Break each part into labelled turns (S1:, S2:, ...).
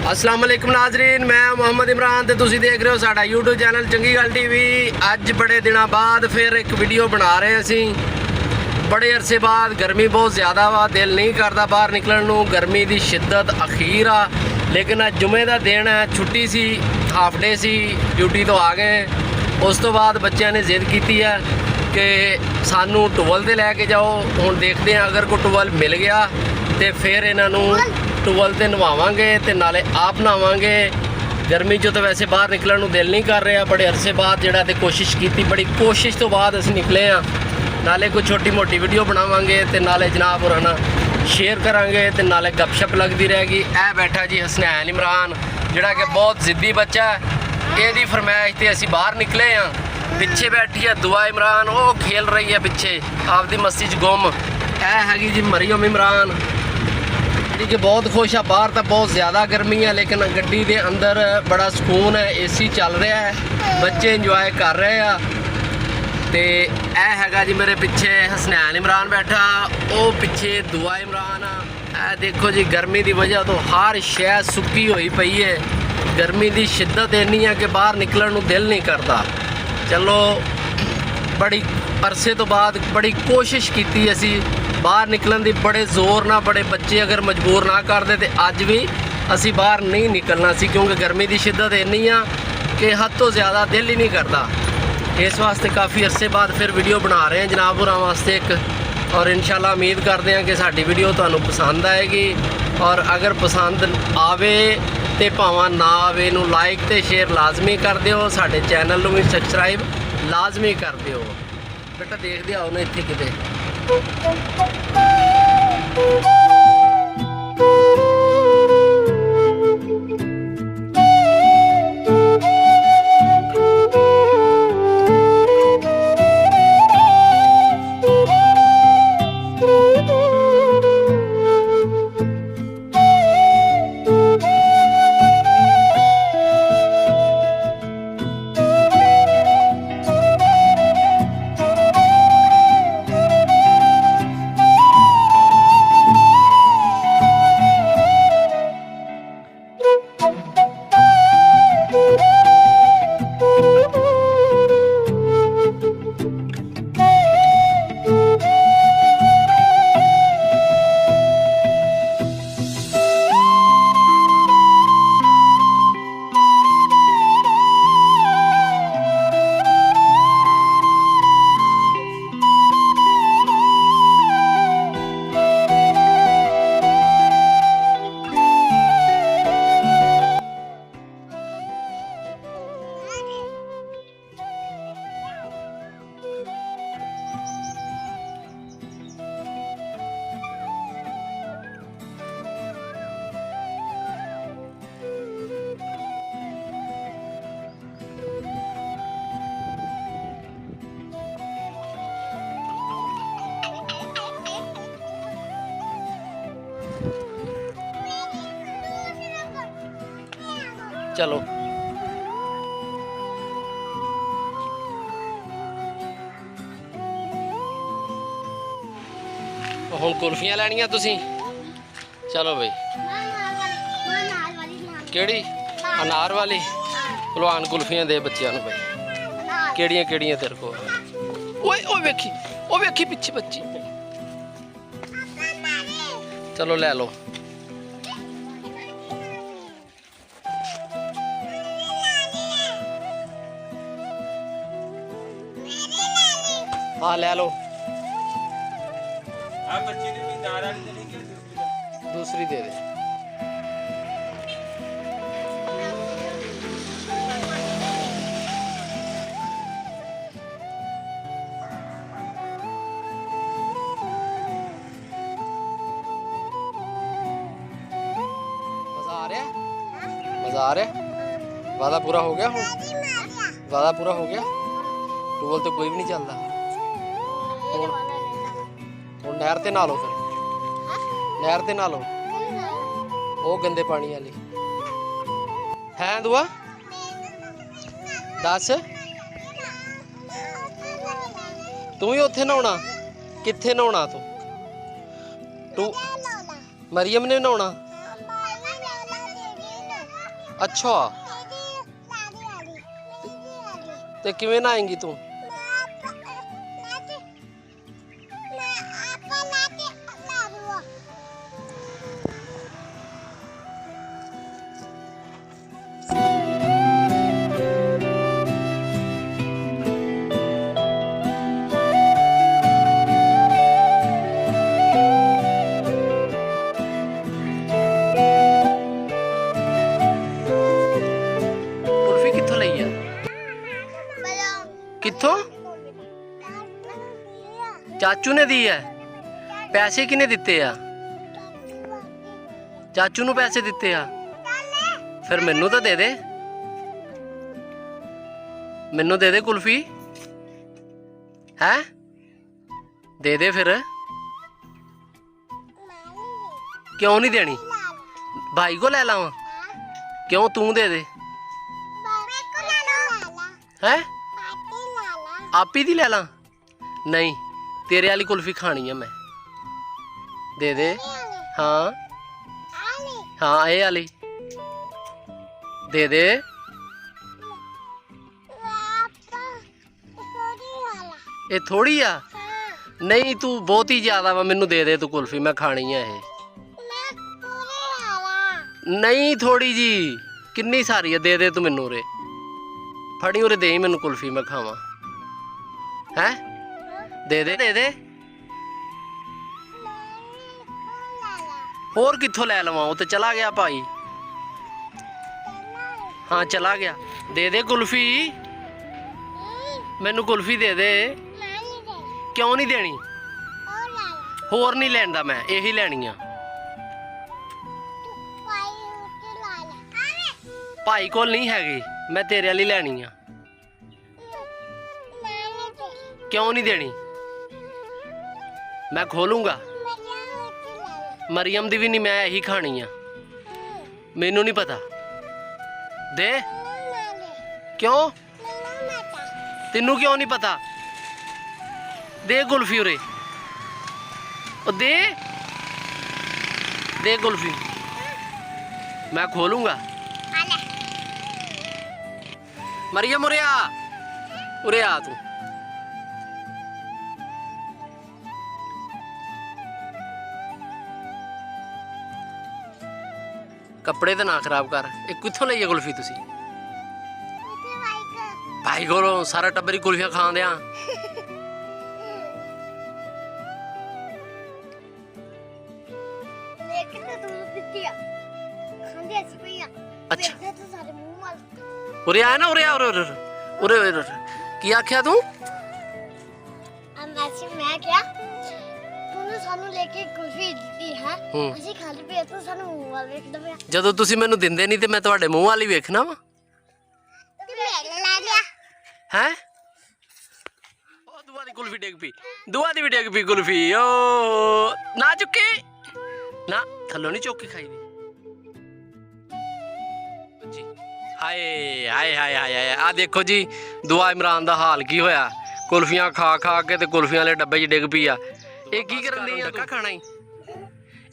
S1: अस्सलाम वालेकुम नाजरीन, मैं मोहम्मद इमरान ते तुसी देख रहे हो साडा यूट्यूब चैनल चंगी गल टीवी। अज बड़े दिनों बाद फिर एक वीडियो बना रहे असी। बड़े अरसे बाद गर्मी बहुत ज़्यादा वा, दिल नहीं करता बाहर निकलण नूं। गर्मी की शिद्दत अखीर आ, लेकिन अज जुमे का दिन है, छुट्टी सी, हाफ डे सी, ड्यूटी तो आ गए। उस तो बाद बच्चों ने जिद की है कि सानू टुवल ते लैके जाओ। हुण देखते हैं अगर कोई टुवल मिल गया तो फिर इन्हों टुवल ते नवावांगे ते नाले आप नहावांगे। गर्मी चो तो वैसे बाहर निकलण नूं दिल नहीं कर रहा। बड़े अरसे बाद जिहड़ा ते कोशिश की, बड़ी कोशिश तो बाद असीं निकले हाँ। नाले कोई छोटी मोटी वीडियो बनावांगे ते नाले जनाब होरां नाल शेयर करांगे ते नाले गपशप लगती रहेगी। ए बैठा जी हसनैन इमरान, जिहड़ा कि बहुत जिद्दी बच्चा है। ਇਹਦੀ फरमाइश ते असीं बाहर निकले हाँ। पिछे बैठी है दुआ इमरान, वो खेल रही है पिछे आपदी मस्ती च गुम। है हैगी जी मरियम इमरान, जी कि बहुत खुश है। बाहर तो बहुत ज़्यादा गर्मी है, लेकिन गड्डी के अंदर बड़ा सुकून है, एसी चल रहा है, बच्चे इंजॉय कर रहे हैं। तो यह हैगा जी मेरे पिछे हसनैन इमरान बैठा, वो पिछे दुआ इमरान। ए देखो जी, गर्मी की वजह तो हर शय सुक्की हुई पई है। गर्मी की शिद्दत इन्नी है कि बाहर निकलण नूं दिल नहीं करता। चलो बड़ी अरसे तो बाद बड़ी कोशिश की असी बाहर निकलन की, बड़े जोर ना, बड़े बच्चे अगर मजबूर ना करते तो अज भी असी बाहर नहीं निकलना सी, क्योंकि गर्मी की शिद्दत इन्नी आ कि हद तो ज़्यादा दिल ही नहीं करता। इस वास्ते काफ़ी अरसे बाद फिर वीडियो बना रहे हैं जनाब होरां वास्ते एक, और इंशाल्लाह उम्मीद करते हैं कि साडी वीडियो तुहानूं पसंद आएगी। और अगर पसंद आवे तो भावां ना आवे, नूं लाइक तो शेयर लाजमी कर दिओ, साडे चैनल नूं भी सबसक्राइब लाजमी कर दिओ। बेटा देखदे आओ ना इत्थे किते। चलो हुण कुल्फियां लैनियां तुसीं? चलो बई, केड़ी? अनार वाली? भलवान कुल्फियां दे बच्चों नूं बई। केड़ियां केड़ियां तेरे को? ओए ओए वेखी, ओ वेखी पिछे बच्ची। चलो ले लो। हाँ ले लो। दूसरी दे दे। मजा आ रहा है? मजा आ रहा है? वादा पूरा हो गया? वादा पूरा हो गया? टूबल तो कोई भी नहीं चलता। ਹੁਣ ਨਹਿਰ ਤੇ ਨਹਾ ਲਓ, ਫਿਰ ਨਹਿਰ ਤੇ ਨਹਾ ਲਓ, ਉਹ ਗੰਦੇ ਪਾਣੀ ਵਾਲੀ ਹੈ। ਦੁਆ ਦੱਸ, ਤੂੰ ਹੀ ਉੱਥੇ ਨਹਾਉਣਾ? ਕਿੱਥੇ ਨਹਾਉਣਾ ਤੂੰ? ਮਰੀਮ ਨੇ ਨਹਾਉਣਾ? अच्छा ते किवें नहाएंगी तू? कुल्फी कित्थों लई है? कित्थों? चाचू ने दी है। पैसे किने दिते आ? चाचू नु पैसे दिते आ? फिर मैनू तो दे दे, मैनू दे दे कुल्फी है, दे दे फिर। क्यों नहीं देनी? भाई को ले लावा? क्यों तू दे दे है? आप ही दी ले ला? नहीं, तेरे वाली कुल्फी खानी है मैं, दे दे। हाँ हाँ ये वाली दे दे। ये थोड़ी आ? नहीं तू बहुत ही ज्यादा वा, मैनू दे दे तू कुल्फी, मैं खानी है ये। नहीं थोड़ी जी, किन्नी सारी है, दे दे तू मैनू उरे, फड़ी उरे दे मैनू कुल्फी, मैं खावा है, दे दे दे दे। और कित्थों लै लवां? वो तो चला गया भाई। हाँ चला गया, दे दे कुल्फी मैनू, कुल्फी दे दे। क्यों नहीं देनी? होर नहीं लैंदा मैं, यही लैनी आ। भाई कोल नहीं हैगी, मैं तेरे वाली लैनी आ। क्यों नहीं देनी? मैं खोलूंगा। मरियम दी भी नहीं, मैं यही खानी आ। मैनू नहीं पता, दे। क्यों? तेनू क्यों नहीं पता? दे कुल्फी उरे, ओ दे दे कुल्फी, मैं खोलूंगा। मरियम उरे आ, उरे आ तू। कपड़े तो ना खराब कर। एक कित्थों लई है कुल्फी तुसी? भाई को सारा टब्बर ही कुल्फियां खान दिया। अच्छा उरे आया ना, उरे आ, उरे उरे उरे उरे। की आख्या तू?
S2: मैं क्या तूने सानू लेके कुल्फी दी है, ਅਸੀਂ ਖਾਲੀ ਪਏ ਤਾਂ ਸਾਨੂੰ ਮੂੰਹ ਵਾਲ ਵੇਖਦਾ ਪਿਆ।
S1: ਜਦੋਂ ਤੁਸੀਂ ਮੈਨੂੰ ਦਿੰਦੇ ਨਹੀਂ ਤੇ ਮੈਂ ਤੁਹਾਡੇ ਮੂੰਹ ਵਾਲੀ ਵੇਖਣਾ ਵਾ।
S2: ਤੂੰ ਮੇਰੇ ਲਾ ਲਿਆ
S1: ਹੈ? ਉਹ ਦੁਆ ਦੀ ਕੁਲਫੀ ਡਿੱਗ ਪਈ, ਦੁਆ ਦੀ ਵੀ ਡਿੱਗ ਪਈ ਕੁਲਫੀ। ਓ ਨਾ ਚੁੱਕੀ, ਨਾ ਥੱਲੋਂ ਨਹੀਂ ਚੁੱਕ ਕੇ ਖਾਈ ਦੀ ਜੀ। ਹਾਏ ਹਾਏ ਹਾਏ ਹਾਏ, ਆ ਦੇਖੋ ਜੀ ਦੁਆ ਇਮਰਾਨ ਦਾ ਹਾਲ ਕੀ ਹੋਇਆ। ਕੁਲਫੀਆਂ ਖਾ ਖਾ ਕੇ ਤੇ ਕੁਲਫੀਆਂ ਵਾਲੇ ਡੱਬੇ 'ਚ ਡਿੱਗ ਪਈ ਆ। ਇਹ ਕੀ ਕਰਨ ਦੀ? ਡੱਕਾ ਖਾਣਾ ਹੀ,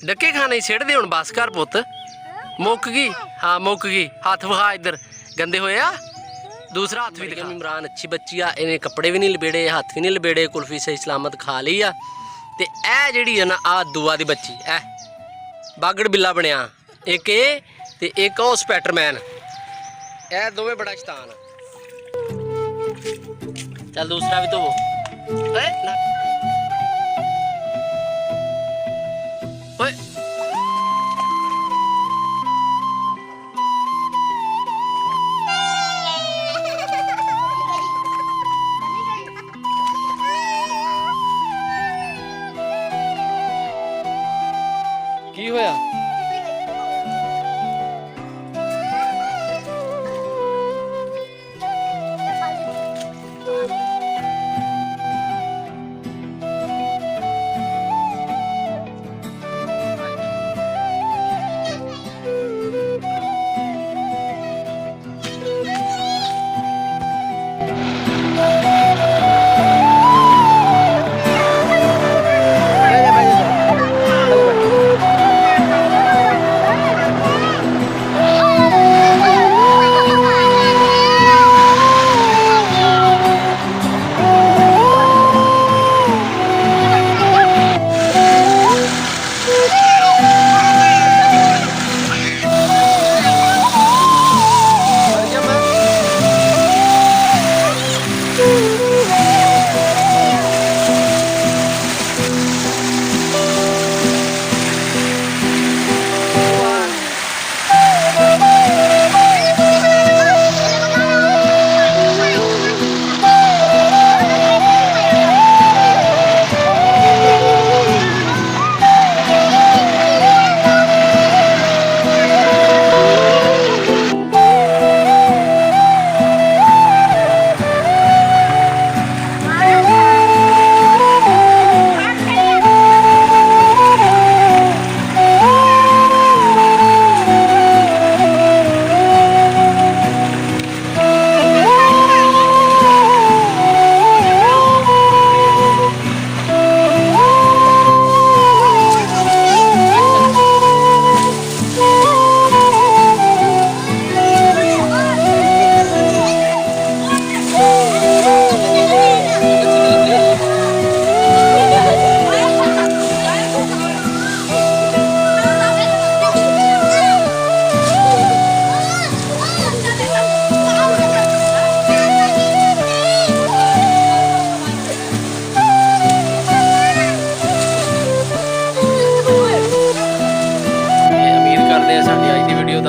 S1: ਡੱਕੇ ਖਾਣੇ ਹੀ ਸਿੱਟ ਦੇ ਹੁਣ, ਬਸ ਕਰ ਪੁੱਤ, ਮੁੱਕ ਗਈ। हाँ मुक गई। हाथ वहा इधर गंदे होए आ, दूसरा हाथ भी दिखा। इमरान अच्छी बच्ची आ, इन्हें कपड़े भी नहीं लबेड़े, हाथ भी नहीं लबेड़े, कुल्फी सही सलामत खा ली आ। ते ऐ जिहड़ी है ना आ दुआ दी बच्ची, ऐ बागड़ बिल्ला बनया, एक ए ते एक ओ स्पैटरमैन, ऐ दोवें बड़ा शैतान। चल दूसरा भी धोवो। ओए की होया?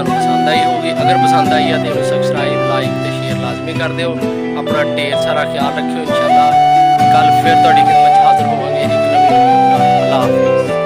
S1: ਤੁਹਾਨੂੰ ਪਸੰਦ ਆਈ ਹੋਊਗੀ। ਅਗਰ ਪਸੰਦ ਆਈ ਹੈ ਤੇ ਉਹਨੂੰ ਸਬਸਕ੍ਰਾਈਬ ਲਾਈਕ ਤੇ ਸ਼ੇਅਰ ਲਾਜ਼ਮੀ ਕਰ ਦਿਓ। ਆਪਣਾ ਢੇਰ ਸਾਰਾ ਖਿਆਲ ਰੱਖਿਓ। ਇਨਸ਼ਾਅੱਲਾ ਕੱਲ ਫਿਰ ਤੁਹਾਡੀ ਖਿਦਮਤ 'ਚ ਹਾਜ਼ਰ ਹੋਵਾਂਗੇ ਇੱਕ ਨਵੀਂ ਵੀਡੀਓ ਨਾਲ। ਅੱਲਾਹ ਹਾਫਿਜ਼।